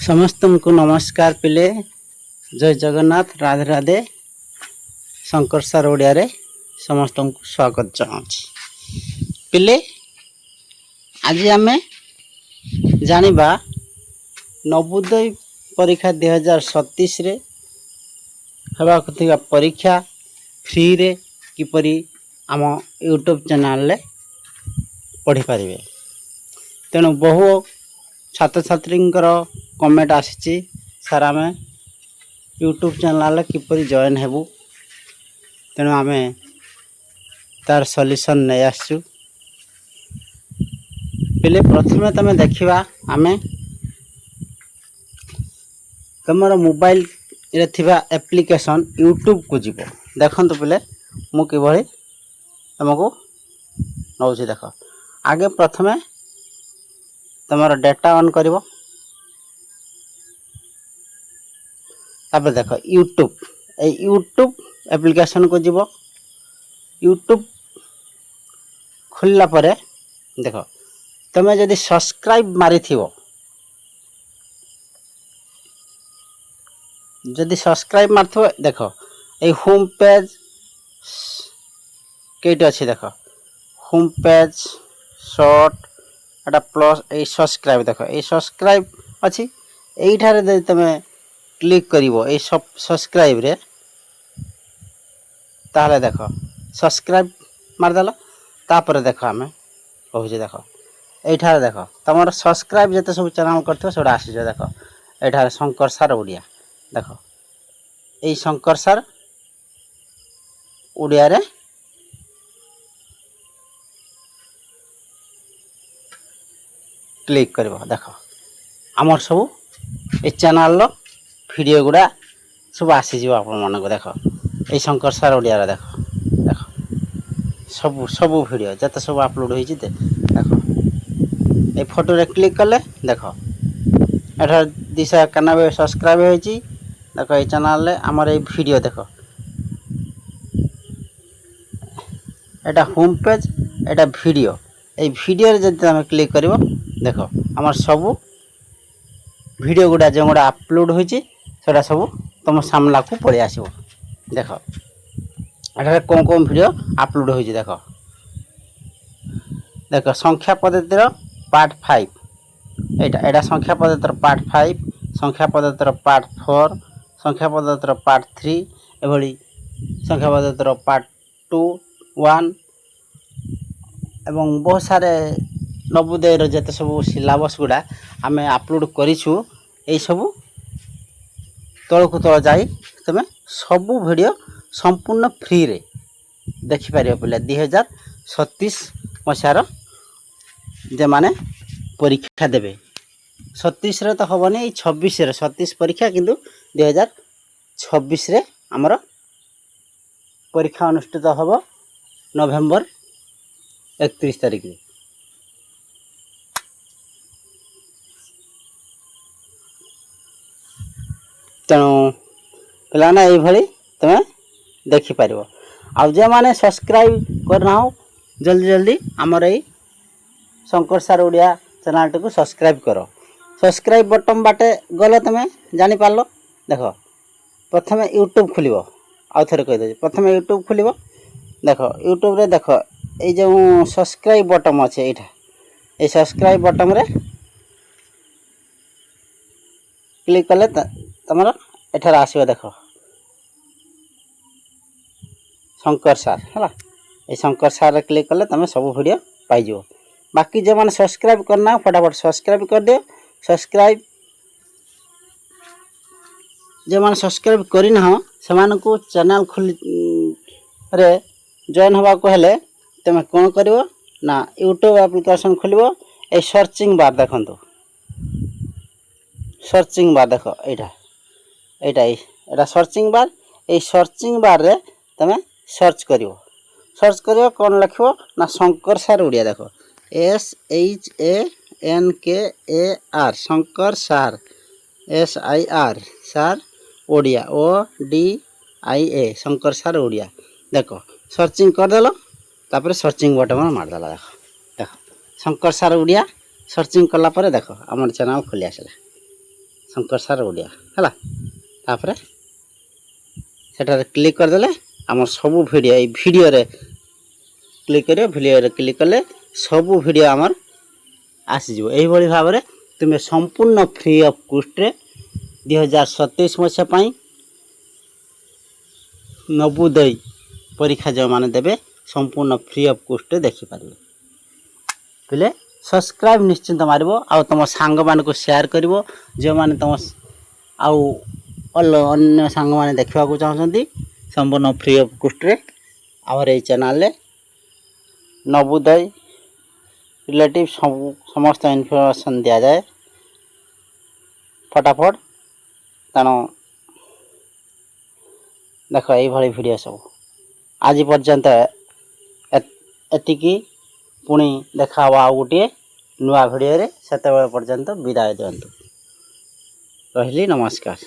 समस्त को नमस्कार पिले जय जगन्नाथ राधे राधे शंकर सार ओडिया रे समस्त को स्वागत जनाऊँ पिले आज आम जानिबा नवोदय परीक्षा 2027 रे हेबाक थिबा परीक्षा फ्री रे किपरि आम यूट्यूब चैनल ले पढ़ी पारिबे। तेणु बहु छात्र छात्री कमेंट आसी सर आम यूट्यूब चैनल किपरि जॉइन हेबू। तेणु आम तार सॉल्यूशन नहीं आसु पहले प्रथम तुम देखा आम तुम मोबाइल रे थिबा एप्लिकेशन यूट्यूब को जीव देखु पहले मु किभली तुमको नौ देख आगे प्रथमे तुम डेटा ऑन कर देख यूट्यूब एप्लिकेशन को जीव यूट्यूब खोलला परे देख तुम जदि सब्सक्राइब मारी जदि सब्सक्राइब मारथो देख ये होम पेज केट अच्छी देख होम पेज शॉर्ट एटा प्लस ये सब्सक्राइब देख ये सब्सक्राइब अच्छी यही तुम क्लिक करिवो ये सब सब्सक्राइब रे ताहले देख सब्सक्राइब मारदेल तापर देख आम कहूँ देख ये देख तुम सब्सक्राइब जिते सब चैनल कर आसी देख ये शंकर सार ओडिया देख ये शंकर सार ओडिया रे क्लिक कर देख आमर सब ये चैनल वीडियो गुड़ा सब आसीज आपण को देख ये शंकर सार ओडिया देख देख सब सब वीडियो जत सब अपलोड होती देख ये फोटो रे क्लिक कले देख एठार 291 सब्सक्राइब होती देख ये चैनल रे आमर ये वीडियो देख एटा होम पेज एटा वीडियो ये वीडियो जब तुम क्लिक कर देख आमर सब वीडियो गुड़ा जो गुड़ा अपलोड होती सेटा सब तुम सामना को पड़े आसो देख एठार कौन कौन वीडियो अपलोड होती देख देख संख्या पद्धतिर पार्ट 5 एटा संख्या पद्धतिर पार्ट 5 संख्या पद्धतिर पार्ट 4 संख्या पद्धतिर पार्ट 3 एभली संख्या पद्धतिर पार्ट 2 1 एवं बहुत सारे नवोदय जिते सब सिलेबस गुड़ा आम अपलोड करूँ यही सब तल को तल जाई तुम सबू वीडियो संपूर्ण फ्री रे देखिपर पे 2027 मसीहार जे माने परीक्षा देवे 27 रे तो हेनी 26 रे 27 परीक्षा किंतु 2026 रे आमर परीक्षा अनुष्ठित हम नवेम्बर 31 तारिख रे। तेणु पाने ये तुम देखिपर आउ मैंने सब्सक्राइब करना हो जल्दी जल्दी आमर ये शंकर सार ओडिया चैनल टी को सब्सक्राइब कर सब्सक्राइब बटन बाटे गले तुम जापार देख प्रथम यूट्यूब खोल आउ थे कहीदे प्रथम यूट्यूब खोल देख यूट्यूब रे देख ये जो सब्सक्राइब बटन अच्छे यहाँ ये सब्सक्राइब बटन रे क्लिक कले तुम एठार आसो देख शंकर सार है ये शंकर सार रे क्लिक कले तुम सब वीडियो पाइज बाकी जो मैंने सब्सक्राइब करना फटाफट सब्सक्राइब कर दियो सब्सक्राइब जो मैंने सब्सक्राइब करना से को चैनल खोल रे जॉइन हवा को हेले तुम कौन कर ना यूट्यूब एप्लिकेशन खोल ये सर्चिंग बार देखो सर्चिंग बार देख यहाँ सर्चिंग बार ये सर्चिंग बार रे तुम सर्च कर कौन लिख ना शंकर सार ओडिया देख SHANKAR शंकर सार SIR सार ओडिया ODIA शंकर सार ओडिया देख सर्चिंग करदेल तापर सर्चिंग बटन मारदेला देख देख शंकर सार ओडिया सर्चिंग कला देख आम चैनल खोली आसला शंकर सार ओडिया है तापर सेटारे क्लिक करदेले आम सब वीडियो ये वीडियो रे क्लिक करियो वीडियो रे क्लिक कले सब वीडियो आमर आसीज यही भाव में तुम्हें संपूर्ण फ्री ऑफ कॉस्ट रे 2027 मसीहा नवोदय परीक्षा जो मैंने देवे संपूर्ण फ्री ऑफ कॉस्ट रे देखिपारे बोले सब्सक्राइब निश्चिंत मारिबो आ तुम सांग मान को शेयर करिवो जो माने तुम आउ अन्य सांग माने देखा चाहते संपूर्ण फ्री ऑफ कॉस्ट रे आवर ये चैनल रे नवोदय रिलेटिव समस्त इनफॉरमेशन दिया जाए फटाफट तेणु देख ये वीडियो सब आज पर्यंत एतिकी पुणी देखा आउ गोटे नुआ वीडियो रे सेते पर्यंत विदाय दियंतु रहिली नमस्कार।